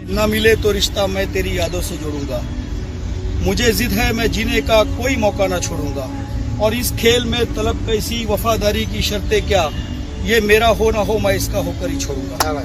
ना मिले तो रिश्ता मैं तेरी यादों से जोड़ूंगा। मुझे जिद है मैं जीने का कोई मौका ना छोड़ूंगा। और इस खेल में तलब कैसी वफादारी की शर्तें क्या, ये मेरा हो ना हो मैं इसका होकर ही छोड़ूंगा।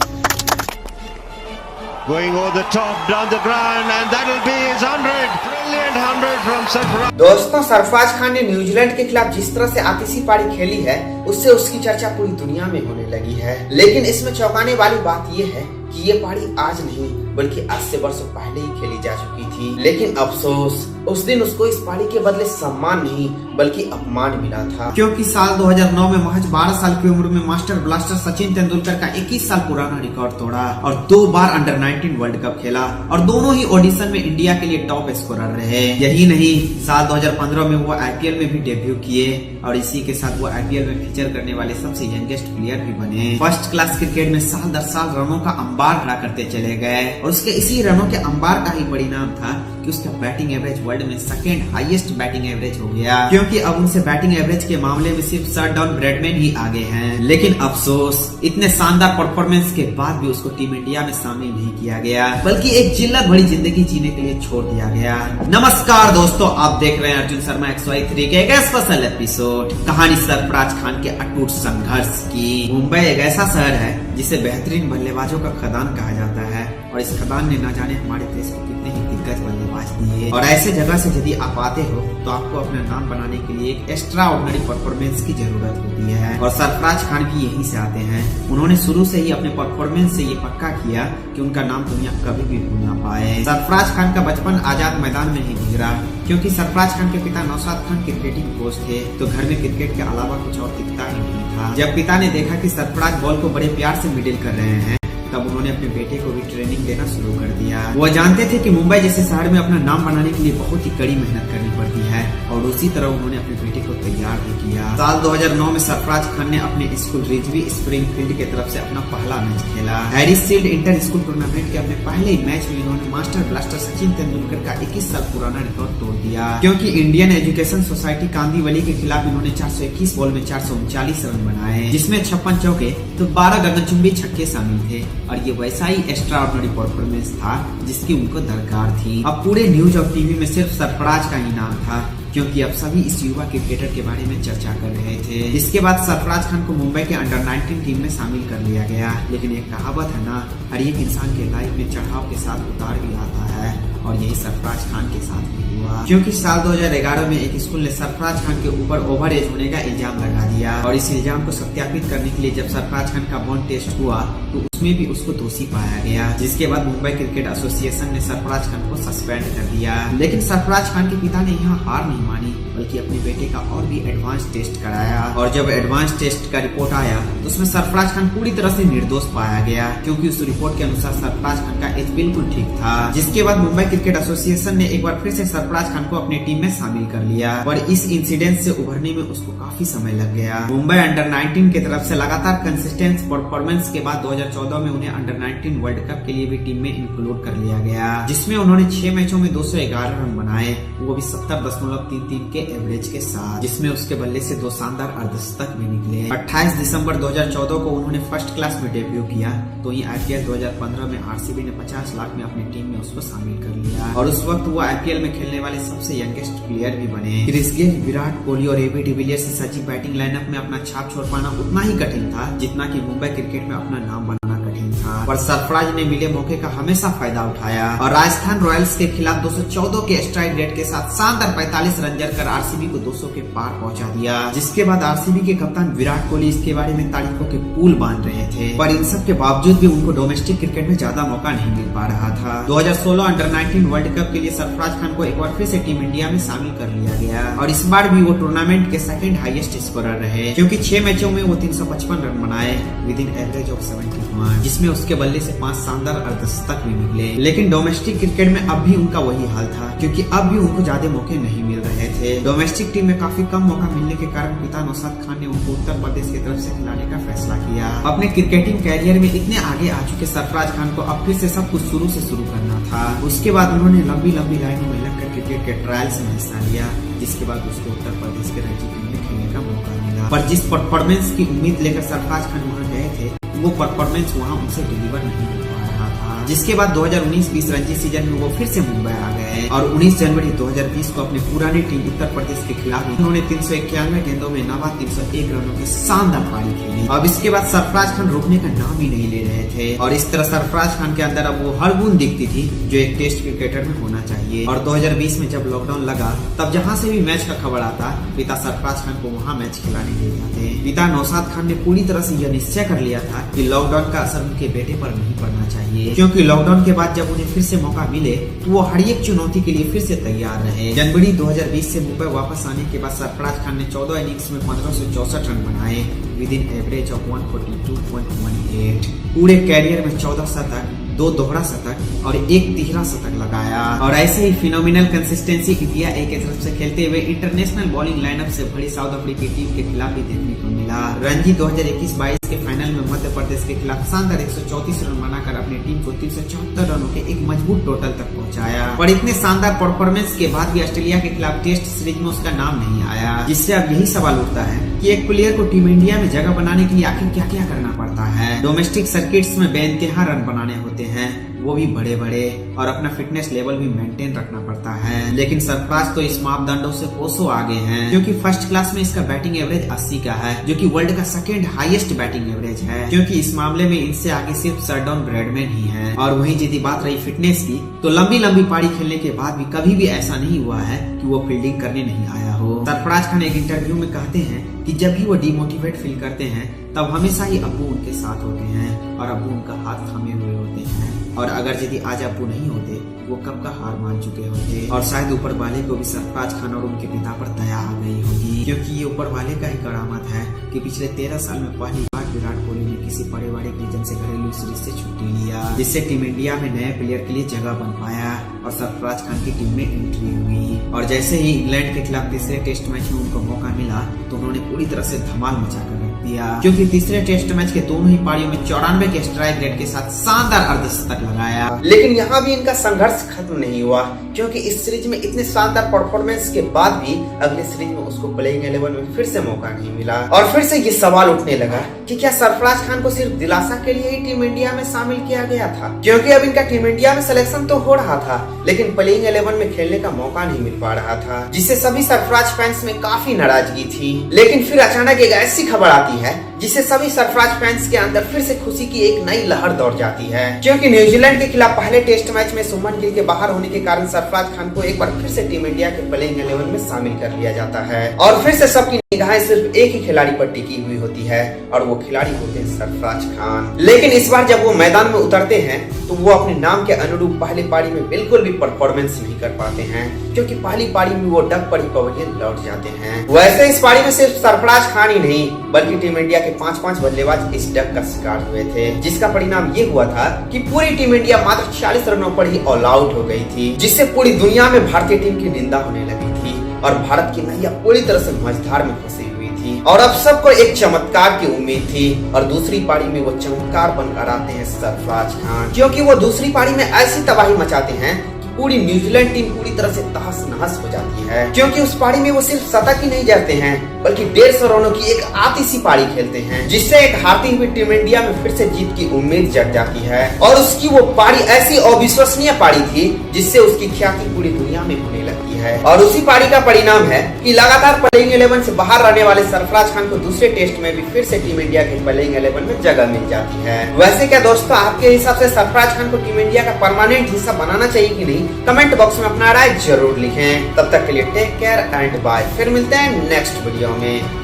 Going over the top, down the ground, and that'll be his 100. Brilliant 100 from Sarfaraz. दोस्तों, सरफराज खान ने न्यूजीलैंड के खिलाफ जिस तरह से आतिशी पारी खेली है, उससे उसकी चर्चा पूरी दुनिया में होने लगी है। लेकिन इसमें चौंकाने वाली बात यह है कि ये पारी आज नहीं बल्कि आज से वर्षों पहले ही खेली जा चुकी थी। लेकिन अफसोस, उस दिन उसको इस पारी के बदले सम्मान नहीं बल्कि अपमान मिला था, क्योंकि साल 2009 में महज 12 साल की उम्र में मास्टर ब्लास्टर सचिन तेंदुलकर का 21 साल पुराना रिकॉर्ड तोड़ा और 2 बार अंडर 19 वर्ल्ड कप खेला और दोनों ही ऑडिशन में इंडिया के लिए टॉप स्कोरर रहे। यही नहीं, साल 2015 में वो आईपीएल में भी डेब्यू किए और इसी के साथ वो आईपीएल में फीचर करने वाले सबसे यंगेस्ट प्लेयर भी बने। फर्स्ट क्लास क्रिकेट में साल दर साल रनों का अंबार खड़ा करते चले गए और उसके इसी रनों के अंबार का ही परिणाम था कि उसका बैटिंग एवरेज वर्ल्ड में सेकंड हाईएस्ट बैटिंग एवरेज हो गया, क्योंकि अब उनसे बैटिंग एवरेज के मामले में सिर्फ सर डॉन ब्रैडमैन ही आगे हैं। लेकिन अफसोस, इतने शानदार परफॉर्मेंस के बाद भी उसको टीम इंडिया में शामिल नहीं किया गया बल्कि एक जिल्लत भरी जिंदगी जीने के लिए छोड़ दिया गया। नमस्कार दोस्तों, आप देख रहे हैं अर्जुन शर्मा XY3 के एक स्पेशल एपिसोड। कहानी सरफराज खान के अटूट संघर्ष की। मुंबई एक ऐसा शहर है जिसे बेहतरीन बल्लेबाजों का खदान कहा जाता है और इस खदान ने न जाने हमारे देश को कितने ही दिग्गज बल्लेबाज दिए। और ऐसे जगह से यदि आप आते हो तो आपको अपना नाम बनाने के लिए एक एक्स्ट्रा ऑर्डिनरी परफॉर्मेंस की जरूरत होती है और सरफराज खान भी यहीं से आते हैं। उन्होंने शुरू से ही अपने परफॉर्मेंस से ये पक्का किया कि उनका नाम दुनिया कभी भी भूल ना पाए। सरफराज खान का बचपन आजाद मैदान में ही गुजरा, क्योंकि सरफराज खान के पिता नौशाद खान क्रिकेटिंग कोच थे तो घर में क्रिकेट के अलावा कुछ और दिखता ही नहीं था। जब पिता ने देखा कि सरफराज बॉल को बड़े प्यार से मिडिल कर रहे हैं तब उन्होंने अपने बेटे को भी ट्रेनिंग देना शुरू कर दिया। वो जानते थे कि मुंबई जैसे शहर में अपना नाम बनाने के लिए बहुत ही कड़ी मेहनत करनी पड़ती है और उसी तरह उन्होंने अपने बेटे को तैयार भी किया। साल 2009 में सरफराज खान ने अपने स्कूल रिजवी स्प्रिंगफील्ड की तरफ से अपना पहला मैच खेला। Harris shield inter school tournament के अपने पहले ही मैच में इन्होंने मास्टर ब्लास्टर सचिन तेंदुलकर का 21 साल पुराना रिकॉर्ड तोड़ दिया, क्योंकि इंडियन एजुकेशन सोसाइटी कांदीवली के खिलाफ इन्होंने 421 बॉल में 439 रन बनाए, जिसमें 56 चौके तो 12 गगनचुंबी छक्के शामिल थे और ये वैसा ही एक्स्ट्रा ऑर्डिनरी परफॉर्मेंस था जिसकी उनको दरकार थी। अब पूरे न्यूज और टीवी में सिर्फ सरफराज का ही नाम था, क्योंकि अब सभी इस युवा क्रिकेटर के बारे में चर्चा कर रहे थे। इसके बाद सरफराज खान को मुंबई के अंडर 19 टीम में शामिल कर लिया गया। लेकिन एक कहावत है ना, हर एक इंसान के लाइफ में चढ़ाव के साथ उतार भी आता है और यही सरफराज खान के साथ भी हुआ, क्योंकि साल 2011 में एक स्कूल ने सरफराज खान के ऊपर ओवर एज होने का इल्जाम लगा दिया और इस इल्जाम को सत्यापित करने के लिए जब सरफराज खान का बॉन्ड टेस्ट हुआ तो उसमें भी उसको दोषी पाया गया, जिसके बाद मुंबई क्रिकेट एसोसिएशन ने सरफराज खान को सस्पेंड कर दिया। लेकिन सरफराज खान के पिता ने यहाँ हार नहीं मानी बल्कि अपने बेटे का और भी एडवांस टेस्ट कराया और जब एडवांस टेस्ट का रिपोर्ट आया तो उसमें सरफराज खान पूरी तरह से निर्दोष पाया गया, क्योंकि उस रिपोर्ट के अनुसार सरफराज खान का एज बिल्कुल ठीक था। जिसके बाद मुंबई क्रिकेट एसोसिएशन ने एक बार फिर से सरफराज खान को अपनी टीम में शामिल कर लिया और इस इंसिडेंट से उभरने में उसको काफी समय लग गया। मुंबई अंडर 19 की तरफ से लगातार कंसिस्टेंट परफॉर्मेंस के बाद 2014 में उन्हें अंडर 19 वर्ल्ड कप के लिए भी टीम में इंक्लूड कर लिया गया, जिसमें उन्होंने 6 मैचों में 211 रन बनाए, वो भी 70.33 के एवरेज के साथ, जिसमें उसके बल्ले से 2 शानदार अर्धशतक भी निकले। 28 दिसंबर 2014 को उन्होंने फर्स्ट क्लास में डेब्यू किया तो ही आईपीएल 2015 में आरसीबी ने 50 लाख में अपनी टीम में उसको शामिल कर लिया और उस वक्त वो आईपीएल में खेलने वाले सबसे यंगेस्ट प्लेयर भी बने। क्रिस गेल, विराट कोहली और एबी डिविलियर्स से सजी बैटिंग लाइनअप में अपना छाप छोड़ पाना उतना ही कठिन था जितना कि मुंबई क्रिकेट में अपना नाम बनाना कठिन था, पर सरफराज ने मिले मौके का हमेशा फायदा उठाया और राजस्थान रॉयल्स के खिलाफ 214 के स्ट्राइक रेट के साथ शानदार 45 रन जड़कर आरसीबी को 200 के पार पहुंचा दिया। जिसके बाद आरसीबी के कप्तान विराट कोहली इसके बारे में तारीखों के पुल बांध रहे थे, पर इन सब के बावजूद भी उनको डोमेस्टिक क्रिकेट में ज्यादा मौका नहीं मिल पा रहा था। 2016 अंडर 19 वर्ल्ड कप के लिए सरफराज खान को एक बार फिर से टीम इंडिया में शामिल कर लिया गया और इस बार भी वो टूर्नामेंट के सेकंड हाईएस्ट स्कोरर रहे, क्योंकि 6 मैचों में वो 355 रन बनाए विद इन एवरेज ऑफ 71, जिसमें उसके बल्ले से 5 शानदार अर्धशतक भी निकले। लेकिन डोमेस्टिक क्रिकेट में अब भी उनका वही हाल था, क्योंकि अब भी उनको ज्यादा मौके नहीं मिल रहे थे। डोमेस्टिक टीम में काफी कम मौका मिलने के कारण पिता नौशाद खान ने उनको उत्तर प्रदेश की तरफ से खिलाने का फैसला किया। अपने क्रिकेटिंग कैरियर में इतने आगे आ चुके सरफराज खान को अब फिर से सब कुछ शुरू से शुरू करना था। उसके बाद उन्होंने लंबी लंबी लाइनों में लगकर क्रिकेट के ट्रायल्स में हिस्सा लिया, जिसके बाद उसको उत्तर प्रदेश के रणजी टीम में खेलने का मौका मिला। पर जिस परफॉर्मेंस की उम्मीद लेकर सरफराज खान वहाँ गए थे वो परफॉर्मेंस वहाँ उनसे डिलीवर नहीं हो पा रहा था। जिसके बाद 2019-20 रणजी सीजन में वो फिर से मुंबई आ गए और 19 जनवरी 2020 को अपनी पुरानी टीम उत्तर प्रदेश के खिलाफ उन्होंने 391 गेंदों में नाबाद 301 रनों की शानदार पारी खेली। अब इसके बाद सरफराज खान रुकने का नाम ही नहीं ले रहे थे और इस तरह सरफराज खान के अंदर अब वो हर गुण दिखती थी जो एक टेस्ट क्रिकेटर में होना चाहिए। और 2020 में जब लॉकडाउन लगा तब जहाँ से भी मैच का खबर आता पिता सरफराज खान को वहाँ मैच खिलाने ले जाते। पिता नौशाद खान ने पूरी तरह से यह निश्चय कर लिया था कि लॉकडाउन का असर उनके बेटे पर नहीं पड़ना चाहिए, क्योंकि लॉकडाउन के बाद जब उन्हें फिर से मौका मिले तो वो हर एक चुनौती के लिए फिर से तैयार रहे। जनवरी 2020 से मुंबई वापस आने के बाद सरफराज खान ने 14 इनिंग्स में 1564 रन बनाए विद इन एवरेज ऑफ 142.18। पूरे कैरियर में 14 शतक, 2 दोहरा शतक और 1 तिहरा शतक लगाया और ऐसे ही फिनोमिनल कंसिस्टेंसी इंडिया ए के तरफ से खेलते हुए इंटरनेशनल बॉलिंग लाइनअप से भरी साउथ अफ्रीकी टीम के खिलाफ भी देखने को मिला। रणजी 2021-22 के फाइनल में मध्य प्रदेश के खिलाफ शानदार 134 रन बनाकर अपनी टीम को 374 रनों के एक मजबूत टोटल तक पहुंचाया। और इतने शानदार परफॉर्मेंस के बाद भी ऑस्ट्रेलिया के खिलाफ टेस्ट सीरीज में उसका नाम नहीं आया, जिससे अब यही सवाल उठता है कि एक प्लेयर को टीम इंडिया में जगह बनाने के लिए आखिर क्या क्या करना पड़ता है। डोमेस्टिक सर्किट्स में बेइंतहा रन बनाने होते हैं, वो भी बड़े बड़े, और अपना फिटनेस लेवल भी मेंटेन रखना पड़ता है। लेकिन सरफराज तो इस मापदंडों से कोसों आगे हैं, क्योंकि फर्स्ट क्लास में इसका बैटिंग एवरेज 80 का है, जो कि वर्ल्ड का सेकंड हाईएस्ट बैटिंग एवरेज है, क्योंकि इस मामले में इनसे आगे सिर्फ सरडॉन ब्रैडमैन ही है। और वहीं यदि बात रही फिटनेस की, तो लंबी लंबी पारी खेलने के बाद भी कभी भी ऐसा नहीं हुआ है कि वो फील्डिंग करने नहीं आया हो। सरफराज खान एक इंटरव्यू में कहते हैं कि जब भी वो डिमोटिवेट फील करते हैं तब हमेशा ही अब्बू उनके साथ होते हैं और अब्बू उनका हाथ थामे हुए होते हैं, और अगर यदि आज अब्बू नहीं होते वो कब का हार मान चुके होते। और शायद ऊपर वाले को भी सरफराज खान और उनके पिता पर दया आ गई होगी, क्योंकि ये ऊपर वाले का ही करामत है कि पिछले 13 साल में पहली बार विराट कोहली ने किसी पारिवारिक रीजन से घरेलू सीरीज से छुट्टी लिया, जिससे टीम इंडिया में नए प्लेयर के लिए जगह बन पाया और सरफराज खान की टीम में एंट्री हुई। और जैसे ही इंग्लैंड के खिलाफ तीसरे टेस्ट मैच में उनको मौका मिला तो उन्होंने पूरी तरह से धमाल मचाकर रख दिया, क्योंकि तीसरे टेस्ट मैच के दोनों ही पारियों में 94 के स्ट्राइक रेट के साथ शानदार अर्धशतक लगाया। लेकिन यहाँ भी इनका संघर्ष खत्म नहीं हुआ, क्योंकि इस सीरीज में इतने शानदार परफॉर्मेंस के बाद भी अगले सीरीज में उसको प्लेइंग 11 में फिर से मौका नहीं मिला। और फिर से ये सवाल उठने लगा कि क्या सरफराज खान को सिर्फ दिलासा के लिए ही टीम इंडिया में शामिल किया गया था, क्योंकि अब इनका टीम इंडिया में सिलेक्शन तो हो रहा था लेकिन प्लेइंग 11 में खेलने का मौका नहीं मिल पा रहा था, जिससे सभी सरफराज फैंस में काफी नाराजगी थी। लेकिन फिर अचानक एक ऐसी खबर आती है जिससे सभी सरफराज फैंस के अंदर फिर से खुशी की एक नई लहर दौड़ जाती है, क्योंकि न्यूजीलैंड के खिलाफ पहले टेस्ट मैच में शुभमन गिल के बाहर होने के कारण सरफराज खान को एक बार फिर से टीम इंडिया के प्लेइंग 11 में शामिल कर लिया जाता है। और फिर से सबकी निगाहें सिर्फ एक ही खिलाड़ी पर टिकी हुई होती है और वो खिलाड़ी होते हैं सरफराज खान। लेकिन इस बार जब वो मैदान में उतरते हैं तो वो अपने नाम के अनुरूप पहली पारी में बिल्कुल भी परफॉर्मेंस नहीं कर पाते हैं, क्योंकि पहली पारी में वो डक पड़ी पवेलियन लौट जाते हैं। वैसे इस पारी में सिर्फ सरफराज खान ही नहीं बल्कि टीम इंडिया के 5-5 बल्लेबाज इस डक का शिकार हुए थे, जिसका परिणाम ये हुआ था कि पूरी टीम इंडिया मात्र 46 रनों पर ही ऑल आउट हो गई थी, जिससे पूरी दुनिया में भारतीय टीम की निंदा होने लगी थी और भारत की नैया पूरी तरह से मझधार में फंसी हुई थी। और अब सबको एक चमत्कार की उम्मीद थी और दूसरी पारी में वो चमत्कार बनकर आते हैं सरफराज खान, क्योंकि वो दूसरी पारी में ऐसी तबाही मचाते हैं पूरी न्यूजीलैंड टीम पूरी तरह से तहस नहस हो जाती है, क्योंकि उस पारी में वो सिर्फ शतक ही नहीं जड़ते हैं बल्कि 150 रनों की एक आतिशी पारी खेलते हैं, जिससे एक हारती हुई टीम इंडिया में फिर से जीत की उम्मीद जग जाती है। और उसकी वो पारी ऐसी अविश्वसनीय पारी थी जिससे उसकी ख्याति पूरी दुनिया में होने लगती है। और उसी पारी का परिणाम है कि लगातार प्लेइंग 11 से बाहर रहने वाले सरफराज खान को दूसरे टेस्ट में भी फिर से टीम इंडिया के प्लेइंग 11 में जगह मिल जाती है। वैसे क्या दोस्तों, आपके हिसाब से सरफराज खान को टीम इंडिया का परमानेंट हिस्सा बनाना चाहिए कि नहीं? कमेंट बॉक्स में अपना राय जरूर लिखें। तब तक के लिए टेक केयर एंड बाय। फिर मिलते हैं नेक्स्ट वीडियो में।